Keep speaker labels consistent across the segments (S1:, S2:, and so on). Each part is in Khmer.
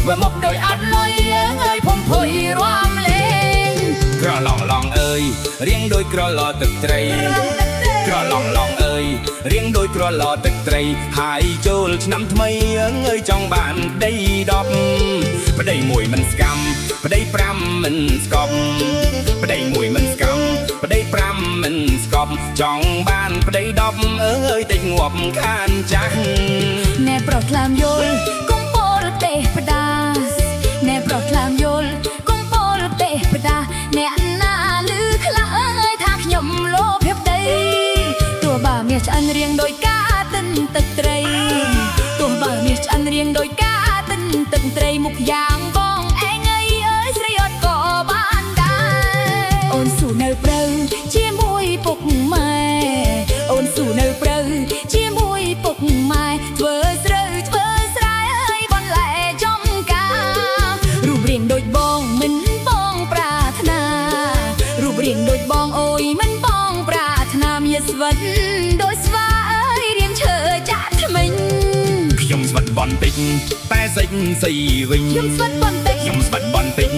S1: vừa một đôi ăn lôi ơi phong phôi roam lên cờ lòng ơi riêng đôi cờ lò tực trầy cờ lòng ơi riêng đôi cờ lò tực trầy hai chôl năm thay ơi trong bạn đây đọc và đây mùi mình scam và đây pram mình scop và đây mùi mình scam và đây pram mình scop trong bạn và đây đọc ơi tình ngọt khan trắng
S2: nè bọt làm yol cũng bol tê pada nè bọt làm yol cũng bol tê pada nè na lư khla ơi thác nhom lô phép đây tua bà miệt ăn riêng đôi cá tinh tật trầy tua bà miệt ăn riêng đôi cá tinh tật trầy mục giang bong anh ấy ơi sấy ọt cỏ ban đai ôn sủ nở prơ chia môi bục mày ôn sủ nở prơ chia môi bục mày vừa ơi bon lại trong caรูปเรียงโดยบองมันบองปรารถนารูปเรียงโดยบองโอยมันบองปรารถนามีสวัสดิ์โดยสวายเรียงเชอจัดมิน
S1: ខ្ញុំស្វិតបនតិចតែសិចស៊ីវិញ
S2: ខ្ញុំស្វិតបនតិច
S1: ខ្ញុំស្វិតបនតិច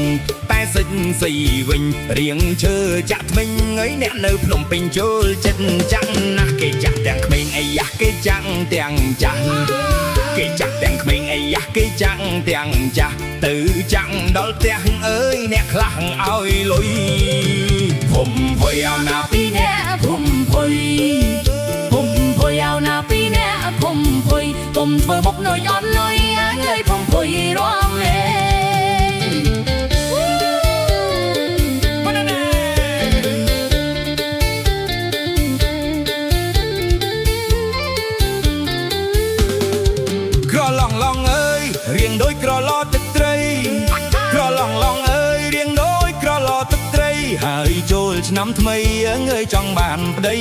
S1: តែសិចស៊ីវិញរៀងឈើចាក់ថ្មិញអើយអ្នកនៅភ្នំពេញចូលចិត្តចាក់ណាស់គេចាក់ទាំងក្មេងអីយ៉ាគេចាក់ទាំងចាស់គេចាក់ទាំងក្មេងអីយ៉ាគេចាក់ទាំងចាស់ទៅចាក់ដល់ផ្ទះអើយអ្នកខ្លះឲ្យលុយភុំភុយเอาណាពីអ្នកភុំភុយភុំភុយเอาណាពីអ្នកភុំភុយកុំធ្វើបុកនុយអត់លុយអើយភុំភុយរំលេរៀងដូចក្រឡទឹកត្រីក្រឡងអើយរៀងដូចក្រឡទឹកត្រីហើយចូលឆ្នាំថ្មីអើយចង់បានប្តី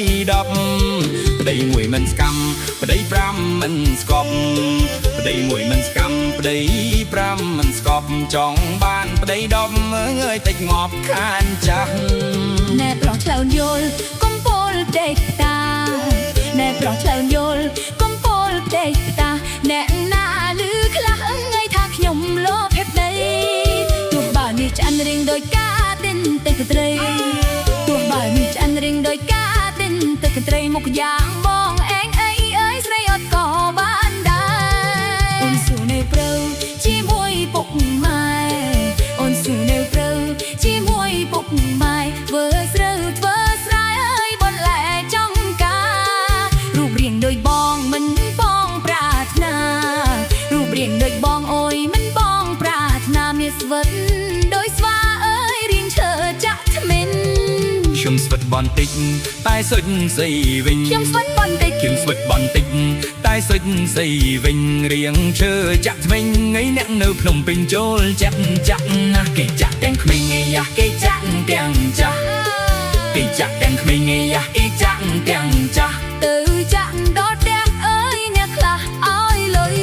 S1: 10ប្តីមួយមិនស្កម្មប្តី5មិនស្កប់ប្តីមួយមិនស្កម្មប្តី5មិនស្កប់ចង់បានប្តី10អើយតិចងាប់ខានចាស់
S2: ណែប្រុសឆ្លើនយល់កុំពោលទេតាណែប្រុសឆ្លើនយល់កុំពោលទេតាអ្នកណាលឺខ្លះខ្ញុំលោភេបដីទោះបើនេះឆ្អិនរៀងដោយការទិនទឹកត្រីទោះបើនេះឆ្អិនរៀងដោយការទិនទឹកត្រីមុខយ៉ាងបងអេងអីអើយស្រីអត់ក៏បានដែរអូនស៊ូនៅព្រៅជាមួយពុកម៉ែអូនស៊ូនៅព្រៅជាមួយពុកម៉ែធ្វើស្រូវធ្វើស្រែអើយបនលែចង់ការរូបរាងដោយបងមិនបងប្រាថ្នារូបរាងដូចបងអូយមិនបងប្រាថ្នាមានស្វិតដោយស្វាអើយរៀងឈើចាក់ថ្មិន
S1: ខ្ញុំស្វិតបនតិចតែសុចស្អីវិញ
S2: ខ្ញុំស្វិតបនតិច
S1: ខ្ញុំស្វិតបនតិចតែសុចស្អីវិញរៀងឈើចាក់ថ្មិញថ្ងៃអ្នកនៅភ្នំពេញចូលចាក់ណាស់គេចាក់ទាំងក្មេងយ៉ាគេចាក់ទាំងចាស់គេចាក់ទាំងក្មេងយ៉ាគេចាក់ទាំងចាស់
S2: ទៅចាក់ដល់ផ្ទះអើយអ្នកខ្លះឲ្យលុយ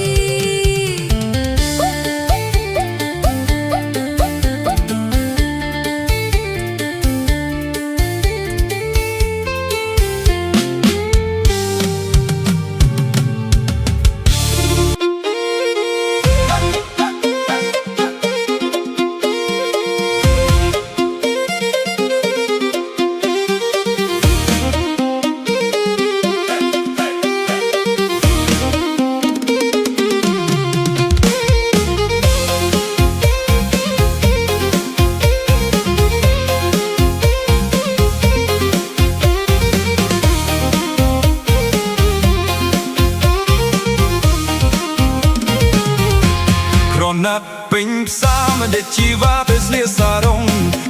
S1: ណាត់ពេញផ្សារមិនដែលជីវ៉ាទៅស្លៀកសារ៉ុង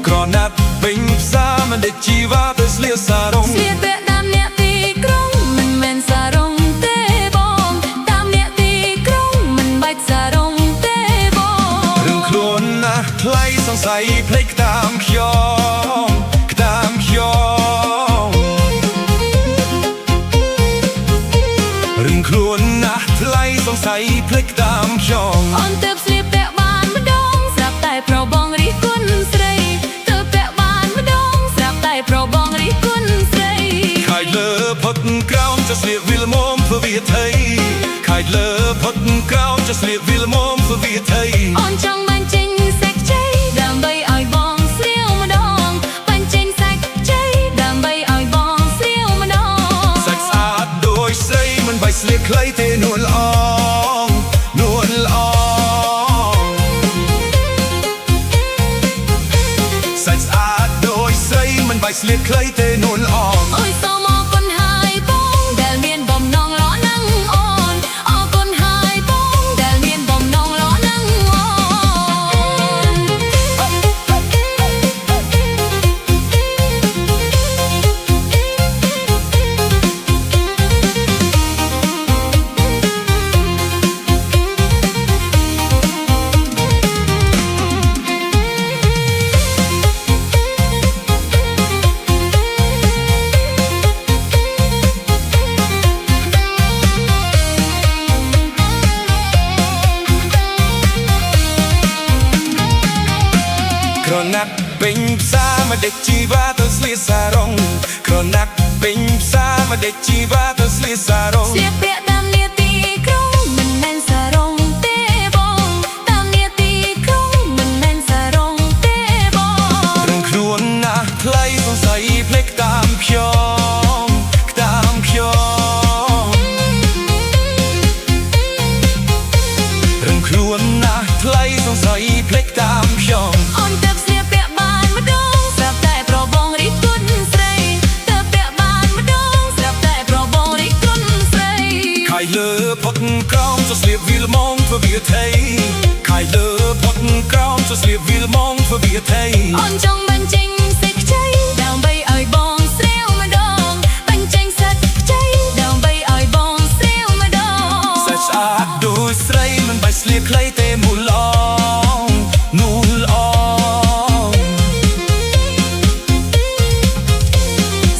S1: ក្រណាត់ពេញផ្សារមិនដែលជីវ៉ាទៅស្លៀកសារ៉ុង
S2: ស្លៀកតែតាមអ្នកទីក្រុងមិនមែនសារ៉ុងទេបងតាមអ្នកទីក្រុងមិនបាច់សារ៉ុងទេបង
S1: រឿងខ្លួនណាស់ថ្លៃសង្ស័យភ្លេចតាមខ្ញុំរឿងខ្លួនណាស់ថ្លៃសង្ស័យភ្លេចតាមខ្ញុំ
S2: អនទៅស្លៀកពាក់បានម្ដងស្រាប់តែប្របងរិះគន់ស្រីទៅពាក់បានម្ដងស្រាប់តែប្របងរិះគន់ស្រី
S1: ខាយលើផុតក្រោមจะស្លៀកវិលមក មធ្វើវាថៃខៃលើផុតក្រោមចស្លៀកវាល្មមធ្វើវាថៃ
S2: អូនចង់បាញ់ចេញសេចក្ដីដើម្បីឲ្យបងស្រាវម្ដងបាញ់ចេញសេចក្ដីដើម្បីឲ្យបងស្រាវម្ដង
S1: សាច់ស្អាតដូចស្រីមិនបាច់ស្លៀកខ្លីទេនួនល្អនួនល្អសាច់ស្អាតដូចស្រីមិនបាច់ស្លៀកខ្លីទេនួនល្អ
S2: អូយសូមអរគុណហើយបងដែលមានបំណងល្អណាស់អូនអរគុណហើយបងដែលមានបំណងល្អណាស់អូ
S1: ក្រណាត់ពេញផ្សារមកដេកជីវ៉ាទៅស្លៀកសារ៉ុងក្រណាត់ពេញផ្សារមកដេកជីវ៉ាទៅស្លៀកសារ៉ុង
S2: ស្លៀកពាក់តាមនាទីក្រុងមិនមែនសារ៉ុងទេបងតាមនាទីក្រុងមិនមែនសារ៉ុងទេបង
S1: រឹងខ្លួនណាស់ថ្លៃសង្ស័យភ្លេចតាមខ្ញុំតាមខ្ញុំរឹងខ្លួនណាស់ថ្លៃសង្ស័យភ្លេចតាមខ្ញុំ
S2: អូនទៅស្លៀកពាក់បានម្ដងស្រាប់តែប្របងរីកគុណស្រីទៅពាក់បានម្ដងស្រាប់តែប្របងរីកគុណស្រី
S1: ខៃលើផុតក្រោមចស្លៀកវាល្មមធ្វើវាថៃខៃលើផុតក្រោមចស្លៀកវាល្មមធ្វើវាថៃ
S2: អូនចង់បាញ់ចេញសេចក្ដីដើម្បីឲ្យបងស្រាវម្ដងបាញ់ចេញសេចក្ដីដើម្បីឲ្យបងស្រាវម្ដង
S1: សាច់ស្អាតដូចស្រីមិនបាច់ស្លៀកខ្លីទេមូលល្អនួនល្អ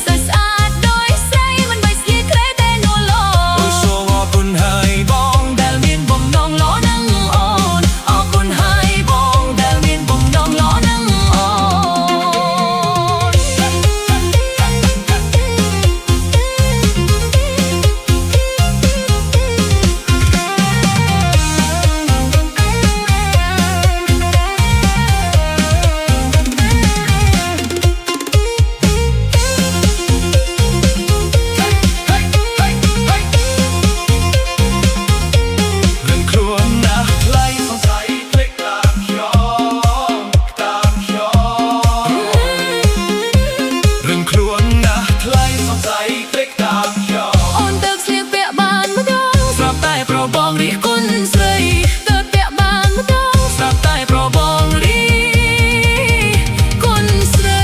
S2: សាច់ស្អាតដូចស្រីមិនបាច់ស្លៀកខ្លីទេនួនល្អ
S1: អូយសូមអរគុណហើយបង
S2: ដែលមានបំណងល្អណាស់អូនអរគុណហើយបងដែលមានបំណងល្អណាស់អូ
S1: នឹងខ្លួនណាស់ថ្លៃសង្ស័យភ្លេចតាមខ្ញុំតាមខ្ញុំនឹងខ្លួនណាស់ថ្លៃសង្ស័យភ្លេចតាមខ្ញុំ
S2: អូនទៅស្លៀកពាក់បានម្ដងស្រាប់តែប្របងរីកគុណស្រីទៅពាក់បានម្ដងស្រាប់តែប្របងរីកគុណស្រី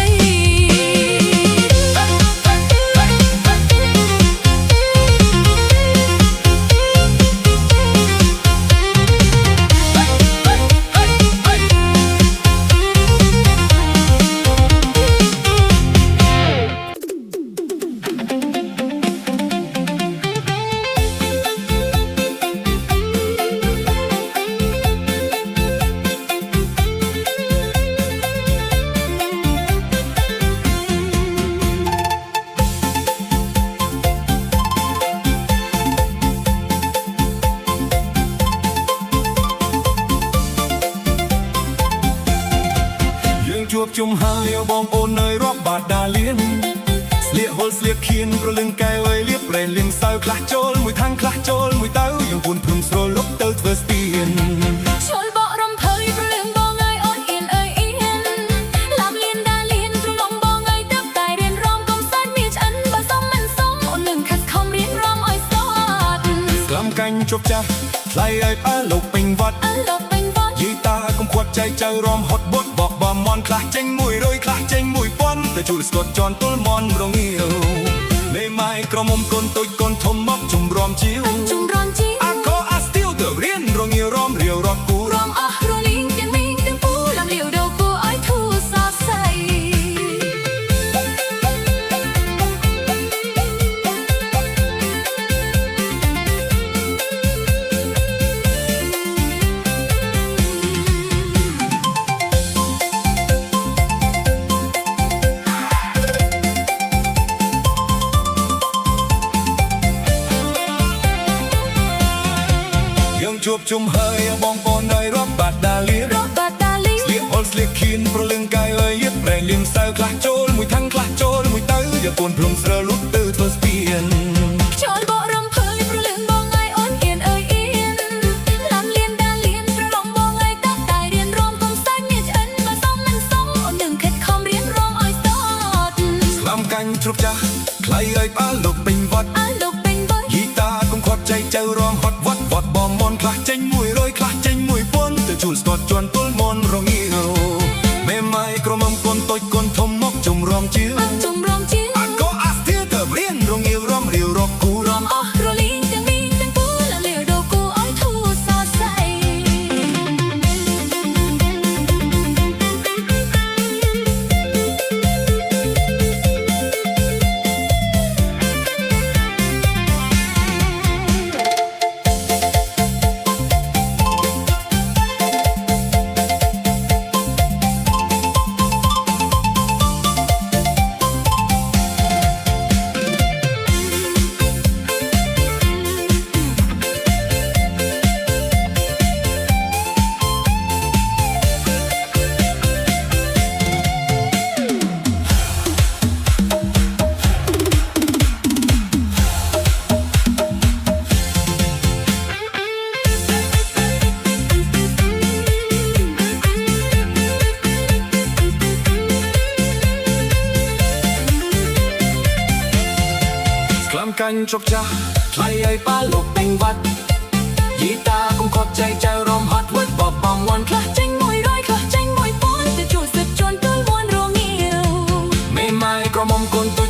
S1: ជួបជុំហើយបងប្អូននៅរាប់បាតដាលៀនស្លៀកហុលស្លៀកខៀនប្រលឹងកែវឲ្យលៀបប្រេនលៀងសៅខ្លះចូលមួយខាងខ្លះចូលមួយទៅយើងពួនព្រំស្រួលលុបទៅធ្វើស្ពាន
S2: ឈុលបករំភើយប្រលឹងបងឲ្យអូនអៀនអើយអៀនឡាំលៀនដាលៀនទ្រលំបងឲ្យទឹកតែរៀនរំកុំសាច់មានឆ្អិនបើសុំមិនសុំអូននឹងខិតខំរៀនរំឲ្យស្ទាត់
S1: ស្លាំកាញ់ជប់ចាស់ថ្លៃឲ្យផ្អើលោកពេញវត្ត
S2: លោកពេញវត្ត
S1: យីតាកុំខ្វាត់ចៃចៅរំហត់បុតបកបំមន់ខ្លះចេញ100ខ្លះចេញ1000ទៅជួលស្ទាត់ជន់ទល់មន់រងាវមេម៉ាយក្រមុំកូនតូចកូនធំមកជំរំជីវអាកោអាស្ទីលទៅរៀនរងាវរំរាវរកគូ
S2: រំអស់រលីងទាំងមីងទាំងពូឡាំលាវដូគូឲ្យធូរសរសៃ
S1: ជួបជុំហើយបងប្អូននៅរាប់បាត់ដាលៀ
S2: រកបាតាលី
S1: ស្លៀកហុលស្លៀកខៀនប្រលឹងកាយអើយយឹតប្រែងលៀមសៅខ្លះចូលមួយថងខ្លះចូលមួយទៅយកពូនព្រំស្រើលុតទៅធ្វើស្ពាន
S2: ចូលបករំភើយប្រលឹងបងអើយអូនអៀនអើយអៀនឡាំលៀនដាលៀនប្រឡំបងអើយតាក់តែរៀនរំកុំសាច់ញៀឆ្អិនបើសមមិនសមអូននឹងខិតខំរៀនរំអើយស្ទត
S1: ស្លាំកាញ់ជ្រុកចាស់ខ្លៃអើយផ្អើលលោកពេញវត្ត
S2: អើលោកពេញបើ
S1: យីតាកុំខាត់ចៃចៅរំហត់វត្តវត្តបំមន់ខ្លះចេញ100ខ្លះចេញ1000ទៅជួលស្កតជន់ទល់មន់រងាវមេម៉ាយក្រមុំកូនតូចកូនធំមកជុំរំជឿ
S2: អើជុំរំជា
S1: អត់ក៏អាស្ទាទៅរៀនរងាវរំរាវរកគូរំ
S2: អស់រលីងទាំងមីងទាំងពូលាលាដូគូអើយធូសរសៃ
S1: ក្លាំកាញ់ជ្រុកចាស់ខ្លៃអើយប៉ាលោកពេញវត្តយីតាកុំខាត់ចៃចៅរំហត់វត្តបបំមន់ខ្លះ
S2: ចេញ100ខ្លះចេញ1000ទៅជួលសិតជន់ទល់មន់រងាវ
S1: មេម៉ាយក្រមុំកូនតូ